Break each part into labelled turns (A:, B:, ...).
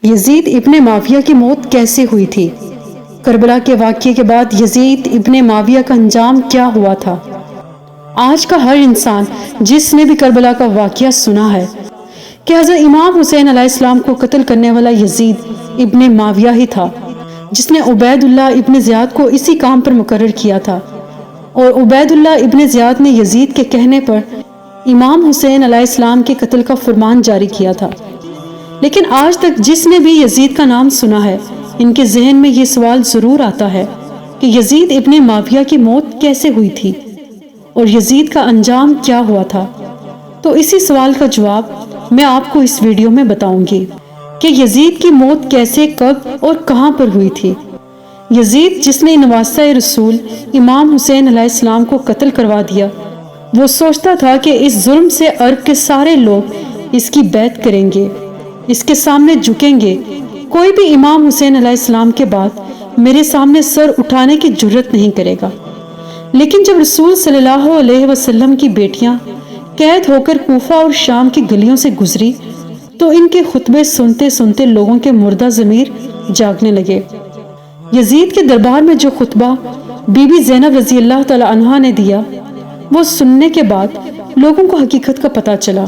A: یزید ابن معاویہ کی موت کیسے ہوئی تھی؟ کربلا کے واقعے کے بعد یزید ابن معاویہ کا انجام کیا ہوا تھا؟ آج کا ہر انسان جس نے بھی کربلا کا واقعہ سنا ہے کہ حضرت امام حسین علیہ السلام کو قتل کرنے والا یزید ابن معاویہ ہی تھا، جس نے عبید اللہ ابن زیاد کو اسی کام پر مقرر کیا تھا، اور عبید اللہ ابن زیاد نے یزید کے کہنے پر امام حسین علیہ السلام کے قتل کا فرمان جاری کیا تھا۔ لیکن آج تک جس نے بھی یزید کا نام سنا ہے، ان کے ذہن میں یہ سوال ضرور آتا ہے کہ یزید ابن معاویہ کی موت کیسے ہوئی تھی اور یزید کا انجام کیا ہوا تھا۔ تو اسی سوال کا جواب میں آپ کو اس ویڈیو میں بتاؤں گی کہ یزید کی موت کیسے، کب اور کہاں پر ہوئی تھی۔ یزید جس نے نواسہ رسول امام حسین علیہ السلام کو قتل کروا دیا، وہ سوچتا تھا کہ اس ظلم سے عرب کے سارے لوگ اس کی بیعت کریں گے، اس کے سامنے جھکیں گے، کوئی بھی امام حسین علیہ السلام کے بعد میرے سامنے سر اٹھانے کی جرت نہیں کرے گا۔ لیکن جب رسول صلی اللہ علیہ وسلم کی بیٹیاں قید ہو کر کوفہ اور شام کی گلیوں سے گزری تو ان کے خطبے سنتے سنتے لوگوں کے مردہ ضمیر جاگنے لگے۔ یزید کے دربار میں جو خطبہ بی بی زینب رضی اللہ تعالی عنہا نے دیا، وہ سننے کے بعد لوگوں کو حقیقت کا پتہ چلا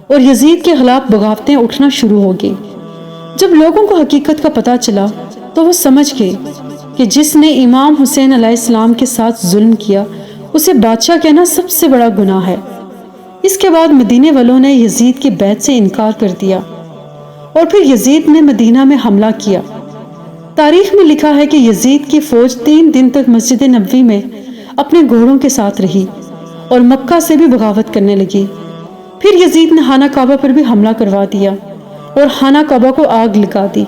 A: اور یزید کے خلاف بغاوتیں اٹھنا شروع ہو گئی۔ جب لوگوں کو حقیقت کا پتہ چلا تو وہ سمجھ گئے کہ جس نے امام حسین علیہ السلام کے ساتھ ظلم کیا، اسے بادشاہ کہنا سب سے بڑا گناہ ہے۔ اس کے بعد مدینے والوں نے یزید کی بیعت سے انکار کر دیا اور پھر یزید نے مدینہ میں حملہ کیا۔ تاریخ میں لکھا ہے کہ یزید کی فوج 3 دن تک مسجد نبوی میں اپنے گھوڑوں کے ساتھ رہی اور مکہ سے بھی بغاوت کرنے لگی۔ پھر یزید نے خانہ کعبہ پر بھی حملہ کروا دیا اور خانہ کعبہ کو آگ لگا دی۔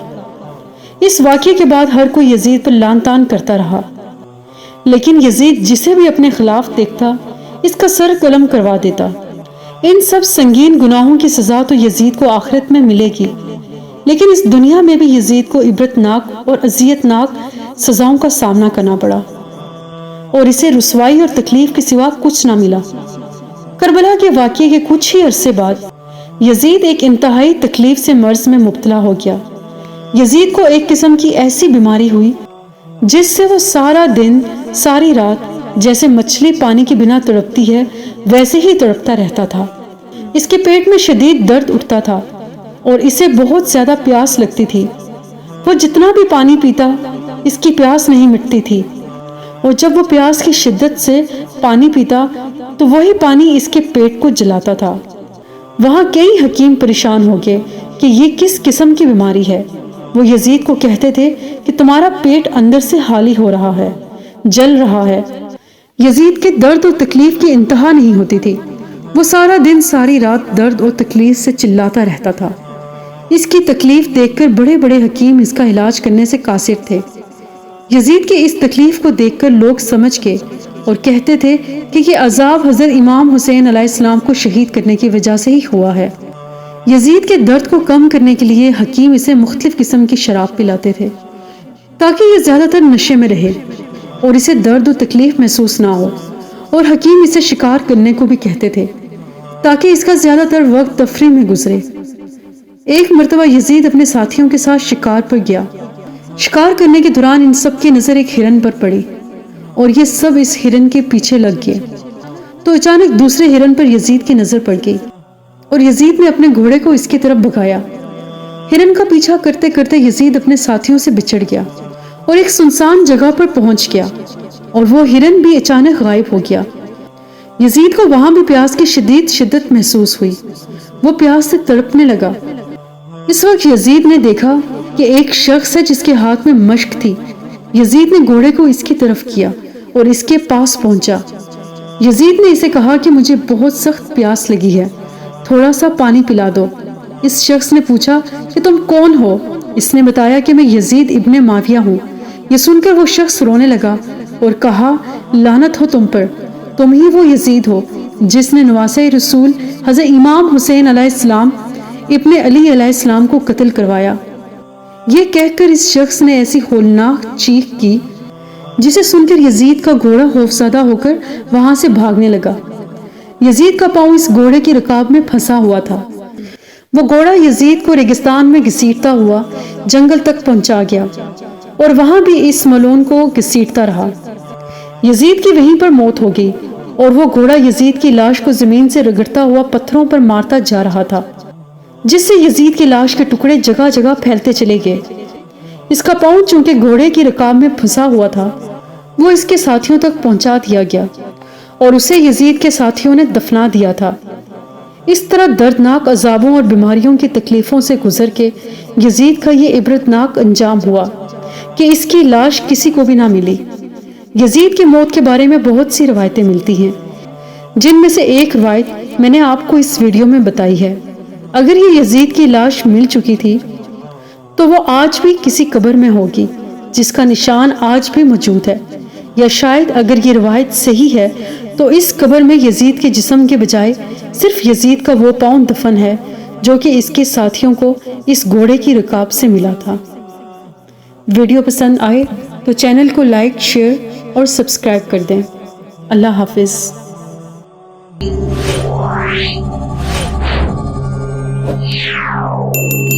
A: اس واقعے کے بعد ہر کوئی یزید پر لعن طعن کرتا رہا، لیکن یزید جسے بھی اپنے خلاف دیکھتا اس کا سر قلم کروا دیتا۔ ان سب سنگین گناہوں کی سزا تو یزید کو آخرت میں ملے گی، لیکن اس دنیا میں بھی یزید کو عبرتناک اور اذیتناک سزاؤں کا سامنا کرنا پڑا اور اسے رسوائی اور تکلیف کے سوا کچھ نہ ملا۔ کربلا کے واقعے کے کچھ ہی عرصے بعد یزید ایک انتہائی تکلیف سے مرض میں مبتلا ہو گیا۔ یزید کو ایک قسم کی ایسی بیماری ہوئی جس سے وہ سارا دن ساری رات جیسے مچھلی پانی کے بنا تڑپتی ہے ویسے ہی تڑپتا رہتا تھا۔ اس کے پیٹ میں شدید درد اٹھتا تھا اور اسے بہت زیادہ پیاس لگتی تھی۔ وہ جتنا بھی پانی پیتا اس کی پیاس نہیں مٹتی تھی، اور جب وہ پیاس کی شدت سے پانی پیتا تو وہی پانی اس کے پیٹ کو جلاتا تھا۔ وہاں کئی حکیم پریشان ہو گئے کہ یہ کس قسم کی بیماری ہے۔ وہ یزید کو کہتے تھے کہ تمہارا پیٹ اندر سے خالی ہو رہا ہے، جل رہا ہے۔ یزید کے درد اور تکلیف کی انتہا نہیں ہوتی تھی۔ وہ سارا دن ساری رات درد اور تکلیف سے چلاتا رہتا تھا۔ اس کی تکلیف دیکھ کر بڑے بڑے حکیم اس کا علاج کرنے سے قاصر تھے۔ یزید کی اس تکلیف کو دیکھ کر لوگ سمجھ گئے اور کہتے تھے کہ یہ عذاب حضرت امام حسین علیہ السلام کو شہید کرنے کی وجہ سے ہی ہوا ہے۔ یزید کے درد کو کم کرنے کے لیے حکیم اسے مختلف قسم کی شراب پلاتے تھے تاکہ یہ زیادہ تر نشے میں رہے اور اسے درد و تکلیف محسوس نہ ہو، اور حکیم اسے شکار کرنے کو بھی کہتے تھے تاکہ اس کا زیادہ تر وقت تفریح میں گزرے۔ ایک مرتبہ یزید اپنے ساتھیوں کے ساتھ شکار پر گیا۔ شکار کرنے کے دوران ان سب کی نظر ایک ہرن پر پڑی اور یہ سب اس ہرن کے پیچھے لگ گئے، تو اچانک دوسرے ہرن پر یزید کی نظر پڑ گئی اور یزید نے اپنے گھوڑے کو اس کی طرف بھگایا۔ ہرن کا پیچھا کرتے کرتے یزید اپنے ساتھیوں سے بچھڑ گیا اور ایک سنسان جگہ پر پہنچ گیا، اور وہ ہرن بھی اچانک غائب ہو گیا۔ یزید کو وہاں بھی پیاس کی شدت محسوس ہوئی۔ وہ پیاس سے تڑپنے لگا۔ اس وقت یزید نے دیکھا کہ ایک شخص ہے جس کے ہاتھ میں مشک تھی۔ یزید نے گھوڑے کو اس کی طرف کیا اور اس کے پاس پہنچا۔ یزید نے اسے کہا کہ مجھے بہت سخت پیاس لگی ہے، تھوڑا سا پانی پلا دو۔ اس شخص نے پوچھا کہ تم کون ہو؟ اس نے بتایا کہ میں یزید ابن معاویہ ہوں۔ یہ سن کر وہ شخص رونے لگا اور کہا، لعنت ہو تم پر، تم ہی وہ یزید ہو جس نے نواسہ رسول حضرت امام حسین علیہ السلام ابن علی علیہ السلام کو قتل کروایا۔ یہ کہہ کر اس شخص نے ایسی ہولناک چیخ کی جسے سن کر یزید کا گھوڑا خوفزدہ ہو کر وہاں سے بھاگنے لگا۔ یزید کا پاؤں اس گھوڑے کی رکاب میں پھنسا ہوا تھا۔ وہ گھوڑا یزید کو ریگستان میں گھسیٹتا ہوا جنگل تک پہنچا گیا اور وہاں بھی اس ملعون کو گھسیٹتا رہا۔ یزید کی وہیں پر موت ہو گئی اور وہ گھوڑا یزید کی لاش کو زمین سے رگڑتا ہوا پتھروں پر مارتا جا رہا تھا، جس سے یزید کی لاش کے ٹکڑے جگہ جگہ پھیلتے چلے گئے۔ اس کا پاؤں چونکہ گھوڑے کی رکاب میں پھنسا ہوا تھا، وہ اس کے ساتھیوں تک پہنچا دیا گیا اور اسے یزید کے ساتھیوں نے دفنا دیا تھا۔ اس طرح دردناک عذابوں اور بیماریوں کی تکلیفوں سے گزر کے یزید کا یہ عبرتناک انجام ہوا کہ اس کی لاش کسی کو بھی نہ ملی۔ یزید کی موت کے بارے میں بہت سی روایتیں ملتی ہیں، جن میں سے ایک روایت میں نے آپ کو اس ویڈیو میں بتائی ہے۔ اگر یہ یزید کی لاش مل چکی تھی تو وہ آج بھی کسی قبر میں ہوگی جس کا نشان آج بھی موجود ہے، یا شاید اگر یہ روایت صحیح ہے تو اس قبر میں یزید کے جسم کے بجائے صرف یزید کا وہ پاؤں دفن ہے جو کہ اس کے ساتھیوں کو اس گھوڑے کی رکاب سے ملا تھا۔ ویڈیو پسند آئے تو چینل کو لائک، شیئر اور سبسکرائب کر دیں۔ اللہ حافظ۔
B: Yeah.